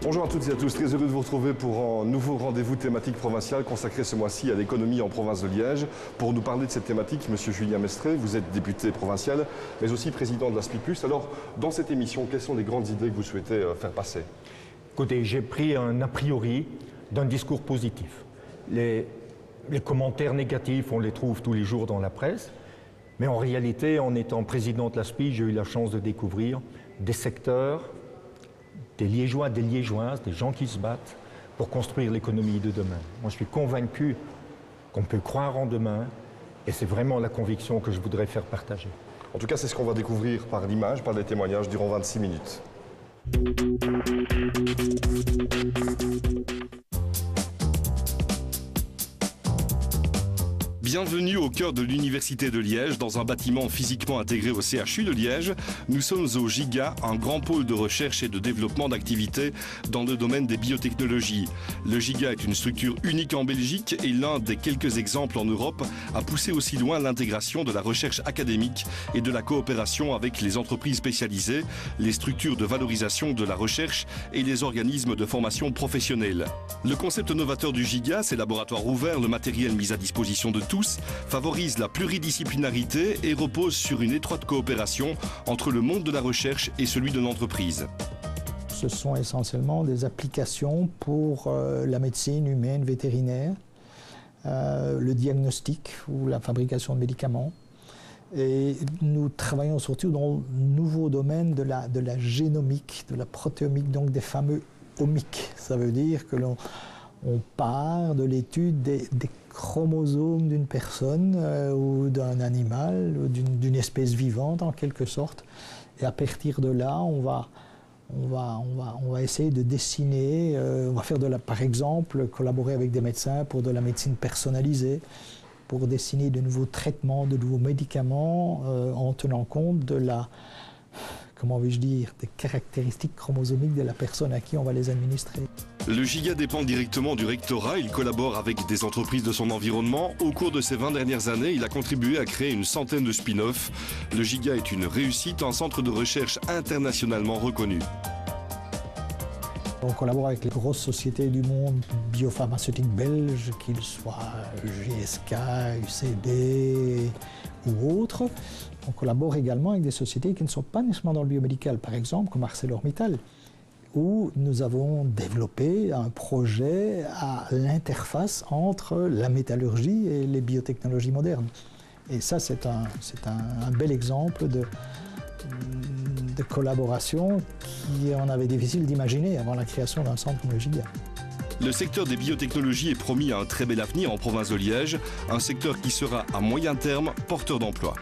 Bonjour à toutes et à tous, très heureux de vous retrouver pour un nouveau rendez-vous thématique provincial consacré ce mois-ci à l'économie en province de Liège. Pour nous parler de cette thématique, Monsieur Julien Mestré, vous êtes député provincial, mais aussi président de l'ASPI+. Alors, dans cette émission, quelles sont les grandes idées que vous souhaitez faire passer? Écoutez, j'ai pris un a priori d'un discours positif. Les commentaires négatifs, on les trouve tous les jours dans la presse, mais en réalité, en étant président de l'ASPI, j'ai eu la chance de découvrir des secteurs, des Liégeois, des Liégeoises, des gens qui se battent pour construire l'économie de demain. Moi, je suis convaincu qu'on peut croire en demain, et c'est vraiment la conviction que je voudrais faire partager. En tout cas, c'est ce qu'on va découvrir par l'image, par les témoignages, durant 26 minutes. Bienvenue au cœur de l'Université de Liège, dans un bâtiment physiquement intégré au CHU de Liège. Nous sommes au GIGA, un grand pôle de recherche et de développement d'activités dans le domaine des biotechnologies. Le GIGA est une structure unique en Belgique et l'un des quelques exemples en Europe à pousser aussi loin l'intégration de la recherche académique et de la coopération avec les entreprises spécialisées, les structures de valorisation de la recherche et les organismes de formation professionnelle. Le concept novateur du GIGA, ces laboratoires ouverts, le matériel mis à disposition de tous, favorise la pluridisciplinarité et repose sur une étroite coopération entre le monde de la recherche et celui de l'entreprise. Ce sont essentiellement des applications pour la médecine humaine vétérinaire, le diagnostic ou la fabrication de médicaments. Et nous travaillons surtout dans le nouveau domaine de la génomique, de la protéomique, donc des fameux omiques. Ça veut dire que l'on part de l'étude des chromosomes d'une personne ou d'un animal, ou d'une espèce vivante en quelque sorte. Et à partir de là, on va essayer de dessiner, on va faire par exemple, collaborer avec des médecins pour de la médecine personnalisée, pour dessiner de nouveaux traitements, de nouveaux médicaments, en tenant compte de des caractéristiques chromosomiques de la personne à qui on va les administrer. Le GIGA dépend directement du rectorat, il collabore avec des entreprises de son environnement. Au cours de ces 20 dernières années, il a contribué à créer une centaine de spin-offs. Le GIGA est une réussite, un centre de recherche internationalement reconnu. On collabore avec les grosses sociétés du monde biopharmaceutique belge, qu'ils soient GSK, UCB ou autres. On collabore également avec des sociétés qui ne sont pas nécessairement dans le biomédical, par exemple comme ArcelorMittal, où nous avons développé un projet à l'interface entre la métallurgie et les biotechnologies modernes. Et ça, c'est un bel exemple de collaboration qu'on avait difficile d'imaginer avant la création d'un centre comme le GIGA. Le secteur des biotechnologies est promis à un très bel avenir en province de Liège, un secteur qui sera à moyen terme porteur d'emplois.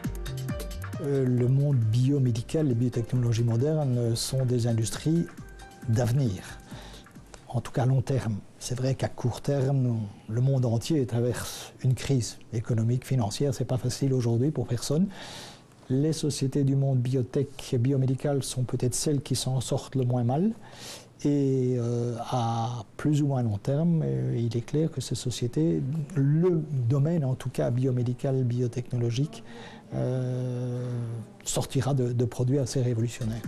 Le monde biomédical, les biotechnologies modernes sont des industries d'avenir, en tout cas à long terme. C'est vrai qu'à court terme, le monde entier traverse une crise économique, financière. C'est pas facile aujourd'hui pour personne. Les sociétés du monde biotech et biomédical sont peut-être celles qui s'en sortent le moins mal. Et à plus ou moins long terme, il est clair que ces sociétés, le domaine en tout cas biomédical, biotechnologique, sortira de produits assez révolutionnaires.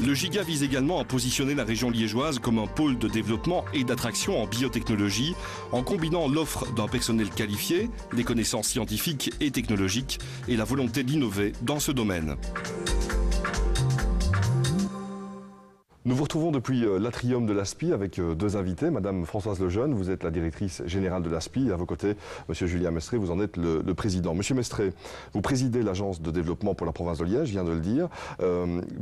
Le GIGA vise également à positionner la région liégeoise comme un pôle de développement et d'attraction en biotechnologie, en combinant l'offre d'un personnel qualifié, les connaissances scientifiques et technologiques et la volonté d'innover dans ce domaine. Nous vous retrouvons depuis l'atrium de l'ASPI avec deux invités. Madame Françoise Lejeune, vous êtes la directrice générale de l'ASPI. Et à vos côtés, Monsieur Julien Mestré, vous en êtes le président. Monsieur Mestré, vous présidez l'agence de développement pour la province de Liège, je viens de le dire.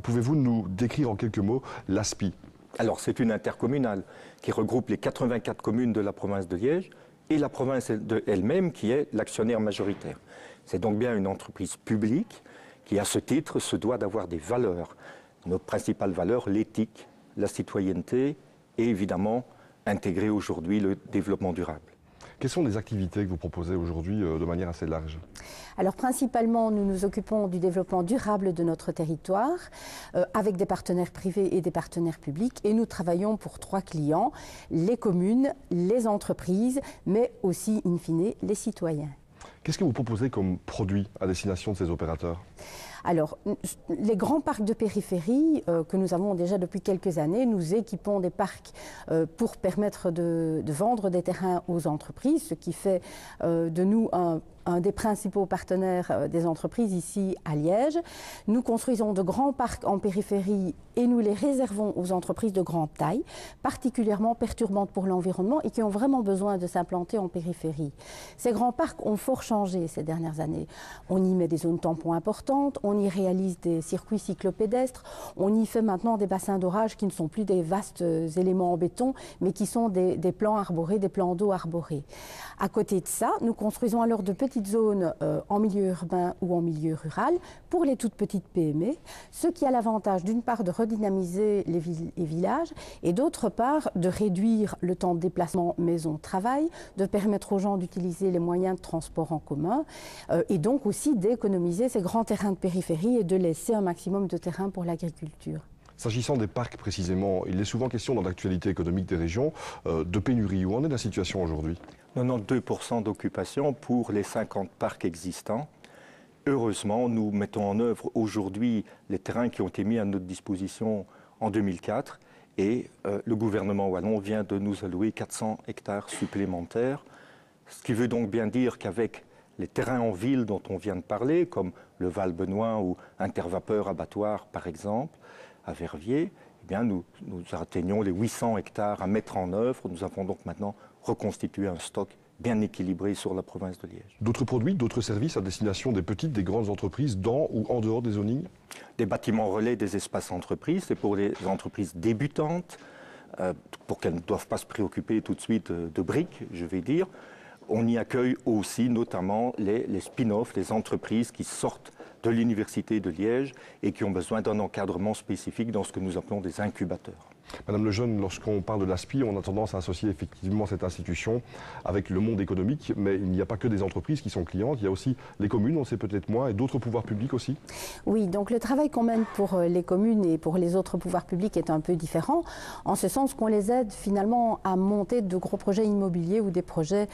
Pouvez-vous nous décrire en quelques mots l'ASPI? Alors, c'est une intercommunale qui regroupe les 84 communes de la province de Liège et la province elle-même qui est l'actionnaire majoritaire. C'est donc bien une entreprise publique qui, à ce titre, se doit d'avoir des valeurs. Nos principales valeurs, l'éthique, la citoyenneté et évidemment intégrer aujourd'hui le développement durable. Quelles sont les activités que vous proposez aujourd'hui de manière assez large? Alors principalement, nous nous occupons du développement durable de notre territoire avec des partenaires privés et des partenaires publics et nous travaillons pour 3 clients, les communes, les entreprises, mais aussi in fine les citoyens. Qu'est-ce que vous proposez comme produit à destination de ces opérateurs ? Alors, les grands parcs de périphérie que nous avons déjà depuis quelques années, nous équipons des parcs pour permettre de vendre des terrains aux entreprises, ce qui fait de nous un des principaux partenaires des entreprises ici à Liège. Nous construisons de grands parcs en périphérie et nous les réservons aux entreprises de grande taille, particulièrement perturbantes pour l'environnement et qui ont vraiment besoin de s'implanter en périphérie. Ces grands parcs ont fort changé ces dernières années. On y met des zones tampons importantes, on y réalise des circuits cyclopédestres, on y fait maintenant des bassins d'orage qui ne sont plus des vastes éléments en béton, mais qui sont des plans arborés, des plans d'eau arborés. À côté de ça, nous construisons alors de petites zones en milieu urbain ou en milieu rural pour les toutes petites PME, ce qui a l'avantage d'une part de redynamiser les villes et villages et d'autre part de réduire le temps de déplacement maison-travail, de permettre aux gens d'utiliser les moyens de transport en commun et donc aussi d'économiser ces grands terrains de périphérie et de laisser un maximum de terrain pour l'agriculture. S'agissant des parcs précisément, il est souvent question dans l'actualité économique des régions de pénurie. Où en est la situation aujourd'hui ? 92% d'occupation pour les 50 parcs existants. Heureusement, nous mettons en œuvre aujourd'hui les terrains qui ont été mis à notre disposition en 2004 et le gouvernement wallon vient de nous allouer 400 hectares supplémentaires, ce qui veut donc bien dire qu'avec les terrains en ville dont on vient de parler, comme le Val-Benoît ou Intervapeur Abattoir par exemple, à Verviers, eh bien nous atteignons les 800 hectares à mettre en œuvre. Nous avons donc maintenant reconstitué un stock bien équilibré sur la province de Liège. D'autres produits, d'autres services à destination des petites, des grandes entreprises dans ou en dehors des zonings ? Des bâtiments relais, des espaces entreprises, c'est pour les entreprises débutantes, pour qu'elles ne doivent pas se préoccuper tout de suite de briques, je vais dire. On y accueille aussi notamment les spin-offs, les entreprises qui sortent de l'Université de Liège et qui ont besoin d'un encadrement spécifique dans ce que nous appelons des incubateurs. Madame Lejeune, lorsqu'on parle de l'ASPI, on a tendance à associer effectivement cette institution avec le monde économique, mais il n'y a pas que des entreprises qui sont clientes, il y a aussi les communes, on sait peut-être moins, et d'autres pouvoirs publics aussi. Oui, donc le travail qu'on mène pour les communes et pour les autres pouvoirs publics est un peu différent, en ce sens qu'on les aide finalement à monter de gros projets immobiliers ou des projets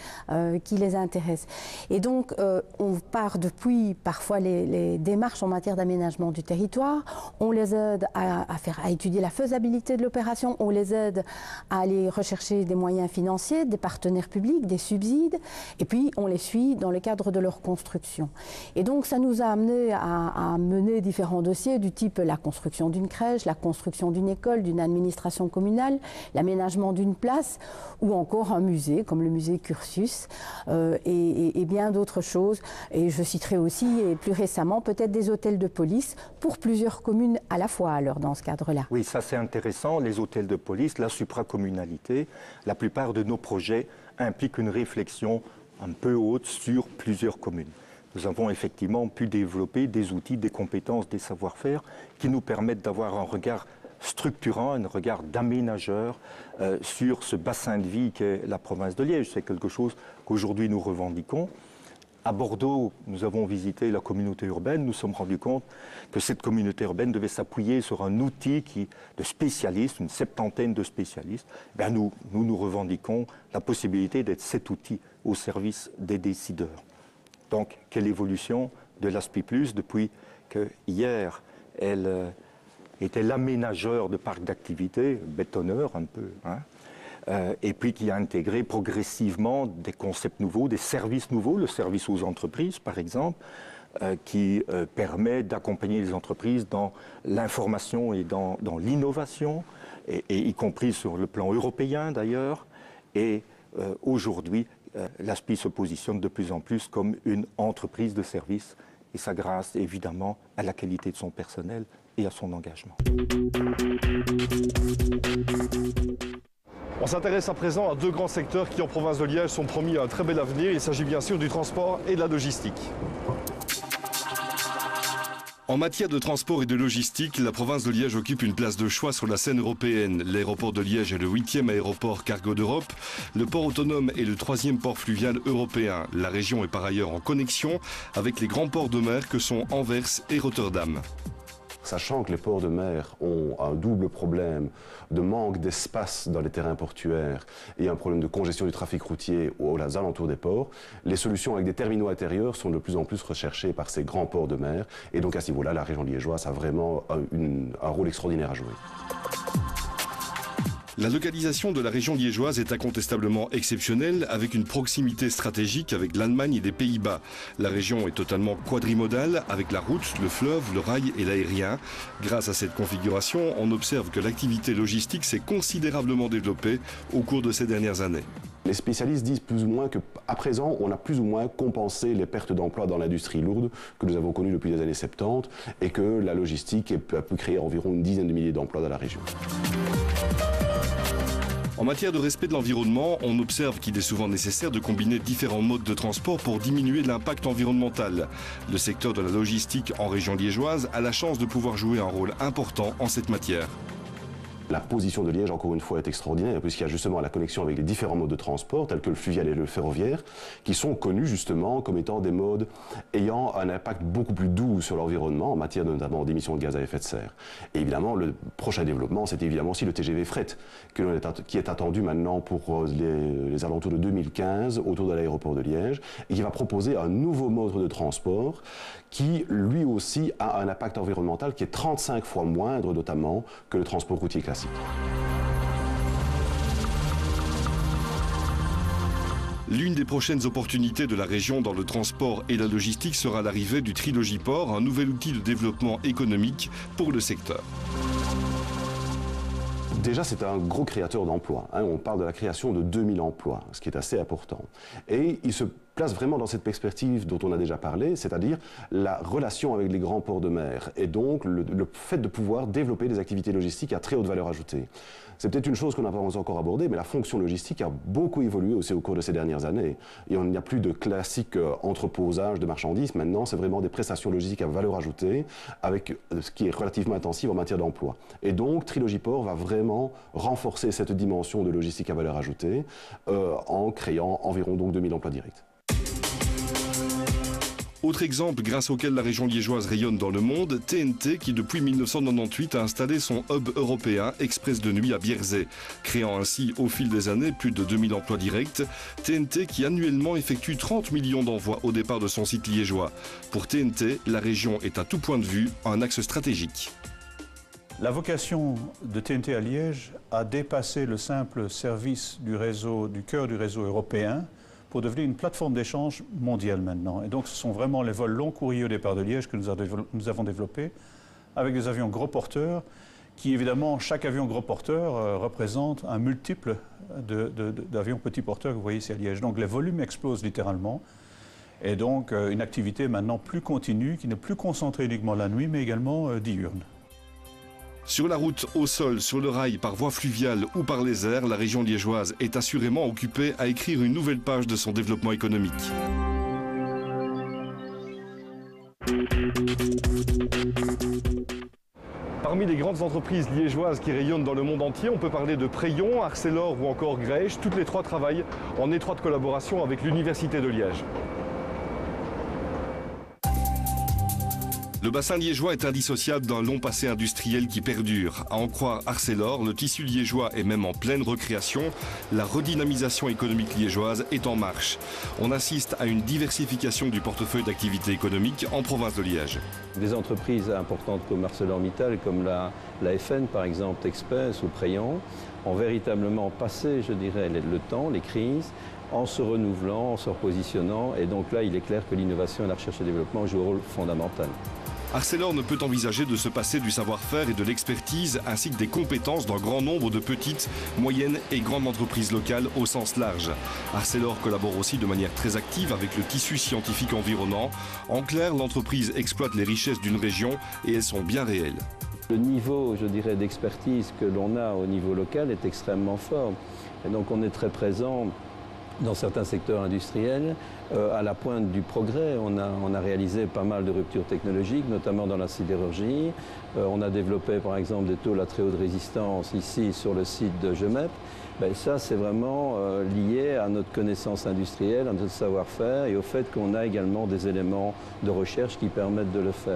qui les intéressent. Et donc on part depuis parfois les démarches en matière d'aménagement du territoire, on les aide à étudier la faisabilité de l'opération, on les aide à aller rechercher des moyens financiers, des partenaires publics, des subsides, et puis on les suit dans le cadre de leur construction. Et donc ça nous a amené à mener différents dossiers du type la construction d'une crèche, la construction d'une école, d'une administration communale, l'aménagement d'une place, ou encore un musée comme le musée Cursus, et bien d'autres choses. Et je citerai aussi, et plus récemment, peut-être des hôtels de police pour plusieurs communes à la fois alors dans ce cadre-là. Oui, ça c'est intéressant. Les hôtels de police, la supracommunalité, la plupart de nos projets impliquent une réflexion un peu haute sur plusieurs communes. Nous avons effectivement pu développer des outils, des compétences, des savoir-faire qui nous permettent d'avoir un regard structurant, un regard d'aménageur sur ce bassin de vie qu'est la province de Liège. C'est quelque chose qu'aujourd'hui nous revendiquons. À Bordeaux, nous avons visité la communauté urbaine, nous nous sommes rendus compte que cette communauté urbaine devait s'appuyer sur un outil de spécialistes, une septantaine de spécialistes. Ben nous revendiquons la possibilité d'être cet outil au service des décideurs. Donc, quelle évolution de l'ASPI+, depuis que hier, elle était l'aménageur de parcs d'activités, bétonneur un peu, hein, et puis qui a intégré progressivement des concepts nouveaux, des services nouveaux, le service aux entreprises par exemple, qui permet d'accompagner les entreprises dans l'information et dans l'innovation, et y compris sur le plan européen d'ailleurs. Et aujourd'hui, l'ASPI se positionne de plus en plus comme une entreprise de service, et ça grâce évidemment à la qualité de son personnel et à son engagement. On s'intéresse à présent à deux grands secteurs qui en province de Liège sont promis à un très bel avenir. Il s'agit bien sûr du transport et de la logistique. En matière de transport et de logistique, la province de Liège occupe une place de choix sur la scène européenne. L'aéroport de Liège est le 8e aéroport cargo d'Europe. Le port autonome est le 3e port fluvial européen. La région est par ailleurs en connexion avec les grands ports de mer que sont Anvers et Rotterdam. Sachant que les ports de mer ont un double problème de manque d'espace dans les terrains portuaires et un problème de congestion du trafic routier aux alentours des ports, les solutions avec des terminaux intérieurs sont de plus en plus recherchées par ces grands ports de mer. Et donc à ce niveau-là, la région liégeoise a vraiment un rôle extraordinaire à jouer. La localisation de la région liégeoise est incontestablement exceptionnelle, avec une proximité stratégique avec l'Allemagne et les Pays-Bas. La région est totalement quadrimodale, avec la route, le fleuve, le rail et l'aérien. Grâce à cette configuration, on observe que l'activité logistique s'est considérablement développée au cours de ces dernières années. Les spécialistes disent plus ou moins qu'à présent, on a plus ou moins compensé les pertes d'emplois dans l'industrie lourde que nous avons connues depuis les années 70 et que la logistique a pu créer environ une dizaine de milliers d'emplois dans la région. En matière de respect de l'environnement, on observe qu'il est souvent nécessaire de combiner différents modes de transport pour diminuer l'impact environnemental. Le secteur de la logistique en région liégeoise a la chance de pouvoir jouer un rôle important en cette matière. La position de Liège, encore une fois, est extraordinaire, puisqu'il y a justement la connexion avec les différents modes de transport, tels que le fluvial et le ferroviaire, qui sont connus justement comme étant des modes ayant un impact beaucoup plus doux sur l'environnement, en matière notamment d'émissions de gaz à effet de serre. Et évidemment, le prochain développement, c'est évidemment aussi le TGV fret, qui est attendu maintenant pour les alentours de 2015, autour de l'aéroport de Liège, et qui va proposer un nouveau mode de transport qui, lui aussi, a un impact environnemental qui est 35 fois moindre, notamment, que le transport routier classique. L'une des prochaines opportunités de la région dans le transport et la logistique sera l'arrivée du Trilogiport, un nouvel outil de développement économique pour le secteur. Déjà, c'est un gros créateur d'emplois. On parle de la création de 2000 emplois, ce qui est assez important. Et il se place vraiment dans cette perspective dont on a déjà parlé, c'est-à-dire la relation avec les grands ports de mer et donc le fait de pouvoir développer des activités logistiques à très haute valeur ajoutée. C'est peut-être une chose qu'on n'a pas encore abordée, mais la fonction logistique a beaucoup évolué aussi au cours de ces dernières années. Et il n'y a plus de classique entreposage de marchandises. Maintenant, c'est vraiment des prestations logistiques à valeur ajoutée, avec ce qui est relativement intensif en matière d'emploi. Et donc, Trilogiport va vraiment renforcer cette dimension de logistique à valeur ajoutée en créant environ donc 2000 emplois directs. Autre exemple grâce auquel la région liégeoise rayonne dans le monde, TNT qui depuis 1998 a installé son hub européen express de nuit à Bierzet, créant ainsi au fil des années plus de 2000 emplois directs. TNT qui annuellement effectue 30 millions d'envois au départ de son site liégeois. Pour TNT, la région est à tout point de vue un axe stratégique. La vocation de TNT à Liège a dépassé le simple service du cœur du réseau européen pour devenir une plateforme d'échange mondiale maintenant. Et donc ce sont vraiment les vols long courriers au départ de Liège que nous avons développés avec des avions gros porteurs qui évidemment, chaque avion gros porteur représente un multiple d'avions petits porteurs que vous voyez ici à Liège. Donc les volumes explosent littéralement et donc une activité maintenant plus continue qui n'est plus concentrée uniquement la nuit mais également diurne. Sur la route, au sol, sur le rail, par voie fluviale ou par les airs, la région liégeoise est assurément occupée à écrire une nouvelle page de son développement économique. Parmi les grandes entreprises liégeoises qui rayonnent dans le monde entier, on peut parler de Preyon, Arcelor ou encore Grèche. Toutes les trois travaillent en étroite collaboration avec l'Université de Liège. Le bassin liégeois est indissociable d'un long passé industriel qui perdure. À en croire Arcelor, le tissu liégeois est même en pleine recréation. La redynamisation économique liégeoise est en marche. On assiste à une diversification du portefeuille d'activités économiques en province de Liège. Des entreprises importantes comme ArcelorMittal, comme la FN par exemple, Express ou Preyon, ont véritablement passé, je dirais, le temps, les crises, en se renouvelant, en se repositionnant. Et donc là, il est clair que l'innovation et la recherche et le développement jouent un rôle fondamental. Arcelor ne peut envisager de se passer du savoir-faire et de l'expertise ainsi que des compétences d'un grand nombre de petites, moyennes et grandes entreprises locales au sens large. Arcelor collabore aussi de manière très active avec le tissu scientifique environnant. En clair, l'entreprise exploite les richesses d'une région et elles sont bien réelles. Le niveau, je dirais, d'expertise que l'on a au niveau local est extrêmement fort. Et donc on est très présent dans certains secteurs industriels, à la pointe du progrès. On a réalisé pas mal de ruptures technologiques, notamment dans la sidérurgie. On a développé par exemple des tôles à très haute résistance ici sur le site de Gemep. Ça, c'est vraiment lié à notre connaissance industrielle, à notre savoir-faire et au fait qu'on a également des éléments de recherche qui permettent de le faire.